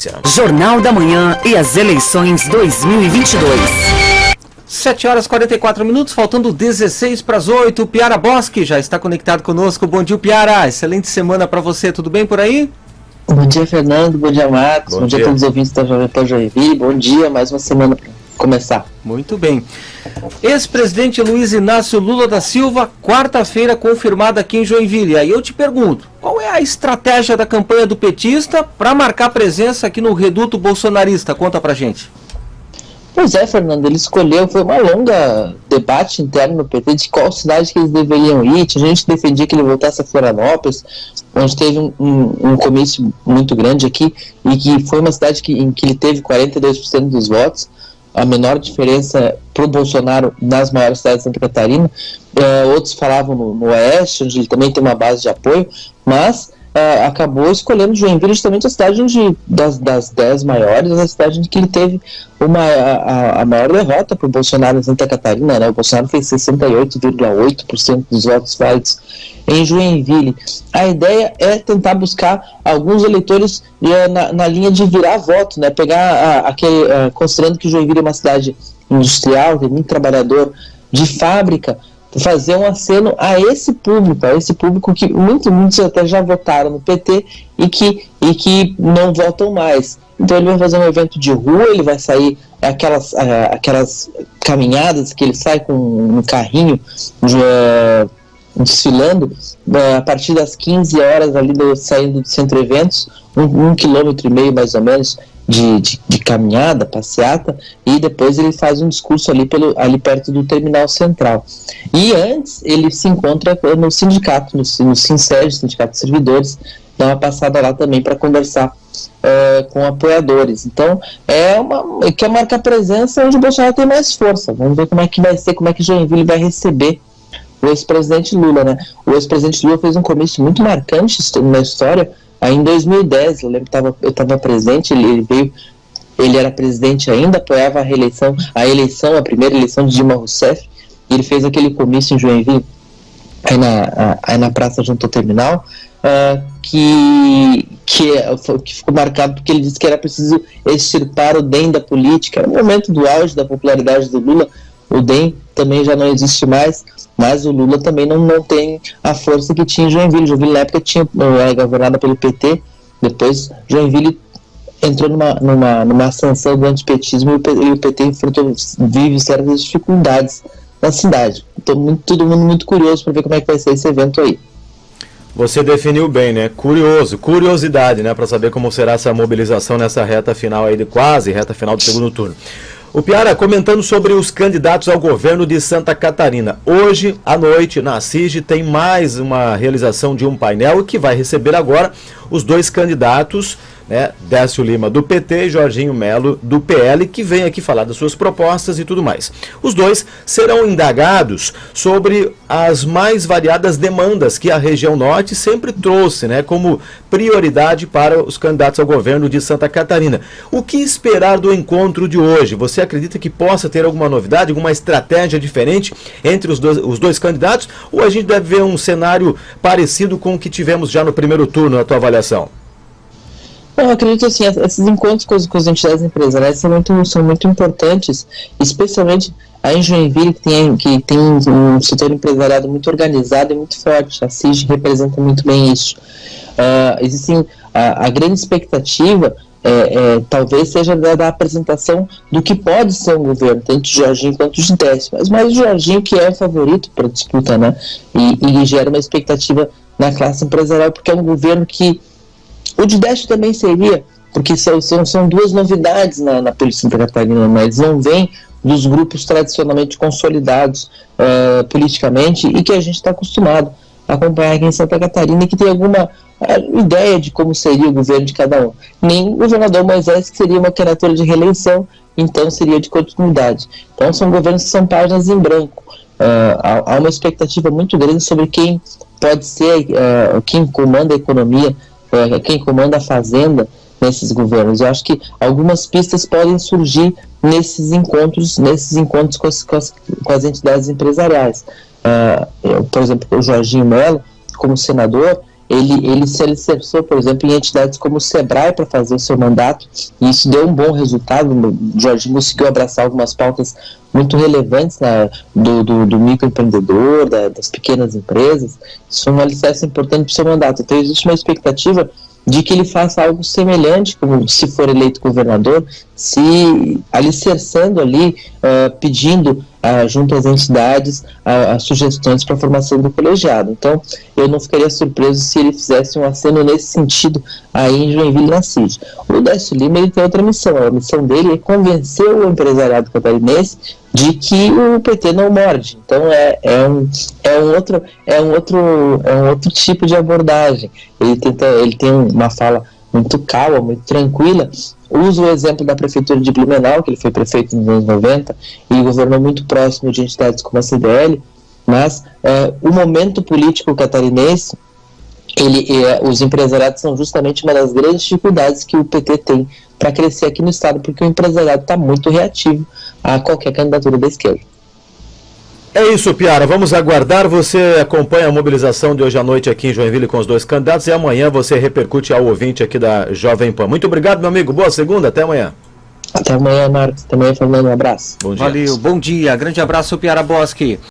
notícia. Jornal da Manhã e as eleições 2022. 7h44, faltando 16 para as 8. O Piara Bosque já está conectado conosco. Bom dia, Piara. Excelente semana para você. Tudo bem por aí? Bom dia, Fernando. Bom dia, Marcos. Bom dia a todos os ouvintes da Jovem Pan Joinville. Bom dia, mais uma semana para começar. Muito bem. Ex-presidente Luiz Inácio Lula da Silva, quarta-feira confirmado aqui em Joinville. Aí eu te pergunto, qual é a estratégia da campanha do petista para marcar presença aqui no reduto bolsonarista? Conta pra gente. Pois é, Fernando, ele escolheu, foi uma longa debate interno no PT de qual cidade que eles deveriam ir. A gente defendia que ele voltasse a Florianópolis, onde teve um comício muito grande aqui, e que foi uma cidade em que ele teve 42% dos votos, a menor diferença para o Bolsonaro nas maiores cidades de Santa Catarina. Outros falavam no Oeste, onde ele também tem uma base de apoio, mas acabou escolhendo Joinville justamente a cidade das 10 maiores, a cidade em que ele teve a maior derrota para o Bolsonaro em Santa Catarina, né? O Bolsonaro fez 68,8% dos votos válidos em Joinville. A ideia é tentar buscar alguns eleitores na linha de virar voto, né? Pegar considerando que Joinville é uma cidade industrial, tem muito trabalhador de fábrica, fazer um aceno a esse público que muitos até já votaram no PT e que não votam mais. Então ele vai fazer um evento de rua, ele vai sair aquelas caminhadas que ele sai com um carrinho desfilando a partir das 15 horas ali saindo do centro eventos, 1,5 km mais ou menos de caminhada, passeata, e depois ele faz um discurso ali perto do terminal central. E antes ele se encontra no sindicato, no Sinsed, Sindicato de Servidores, dá uma passada lá também para conversar com apoiadores. Então quer marcar presença onde o Bolsonaro tem mais força. Vamos ver como é que vai ser, como é que Joinville vai receber o ex-presidente Lula, né? O ex-presidente Lula fez um comício muito marcante na história. Aí em 2010, eu lembro que eu estava presente, ele era presidente ainda, apoiava a primeira eleição de Dilma Rousseff, e ele fez aquele comício em Joinville, aí na praça junto ao terminal, que ficou marcado porque ele disse que era preciso extirpar o DEM da política. Era o momento do auge da popularidade do Lula, o DEM também já não existe mais, mas o Lula também não tem a força que tinha em Joinville. Joinville na época era governada pelo PT, depois Joinville entrou numa ascensão do antipetismo e o PT vive certas dificuldades na cidade. Então todo mundo muito curioso para ver como é que vai ser esse evento aí. Você definiu bem, né? Curiosidade, né? Para saber como será essa mobilização nessa reta final aí, reta final do segundo turno. O Piara comentando sobre os candidatos ao governo de Santa Catarina. Hoje à noite, na CIG, tem mais uma realização de um painel que vai receber agora os dois candidatos, né, Décio Lima do PT e Jorginho Melo do PL, que vem aqui falar das suas propostas e tudo mais. Os dois serão indagados sobre as mais variadas demandas que a região norte sempre trouxe, né, como prioridade para os candidatos ao governo de Santa Catarina. O que esperar do encontro de hoje? Você acredita que possa ter alguma novidade, alguma estratégia diferente entre os dois candidatos, ou a gente deve ver um cenário parecido com o que tivemos já no primeiro turno, na tua avaliação? Eu acredito assim, esses encontros com as entidades empresariais são muito importantes, especialmente a em Joinville, que tem um setor empresariado muito organizado e muito forte. A CIG representa muito bem isso. A grande expectativa talvez seja da apresentação do que pode ser um governo, tanto de Jorginho quanto de Décio, mas o Jorginho que é o favorito para a disputa, né? E gera uma expectativa na classe empresarial, porque é um governo que o de Décio também seria, porque são duas novidades na política Santa Catarina, mas não vem dos grupos tradicionalmente consolidados politicamente e que a gente está acostumado a acompanhar aqui em Santa Catarina e que tem alguma ideia de como seria o governo de cada um. Nem o governador Moisés, que seria uma candidatura de reeleição, então seria de continuidade. Então são governos que são páginas em branco. Há uma expectativa muito grande sobre quem pode ser, quem comanda a economia, quem comanda a fazenda nesses governos. Eu acho que algumas pistas podem surgir nesses encontros com as entidades empresariais. Por exemplo, o Jorginho Melo, como senador, ele se alicerçou, por exemplo, em entidades como o Sebrae para fazer o seu mandato, e isso deu um bom resultado. O Jorginho conseguiu abraçar algumas pautas muito relevantes do microempreendedor, das pequenas empresas. Isso foi um alicerce importante para o seu mandato. Então existe uma expectativa de que ele faça algo semelhante, como se for eleito governador, se alicerçando ali, pedindo junto às entidades as sugestões para a formação do colegiado. Então, eu não ficaria surpreso se ele fizesse um aceno nesse sentido aí em Joinville, na CID. O Décio Lima, ele tem outra missão. A missão dele é convencer o empresariado catarinense de que o PT não morde. Então é um outro tipo de abordagem. Ele tem uma fala muito calma, muito tranquila. Usa o exemplo da prefeitura de Blumenau, que ele foi prefeito nos anos 90 e governou muito próximo de entidades como a CDL, mas o momento político catarinense, os empresariados são justamente uma das grandes dificuldades que o PT tem para crescer aqui no estado, porque o empresariado está muito reativo a qualquer candidatura da esquerda. É isso, Piara. Vamos aguardar. Você acompanha a mobilização de hoje à noite aqui em Joinville com os dois candidatos e amanhã você repercute ao ouvinte aqui da Jovem Pan. Muito obrigado, meu amigo. Boa segunda. Até amanhã. Até amanhã, Marcos. Até amanhã, Fernando. Um abraço. Bom dia. Valeu. Bom dia. Grande abraço, Piara Boschi.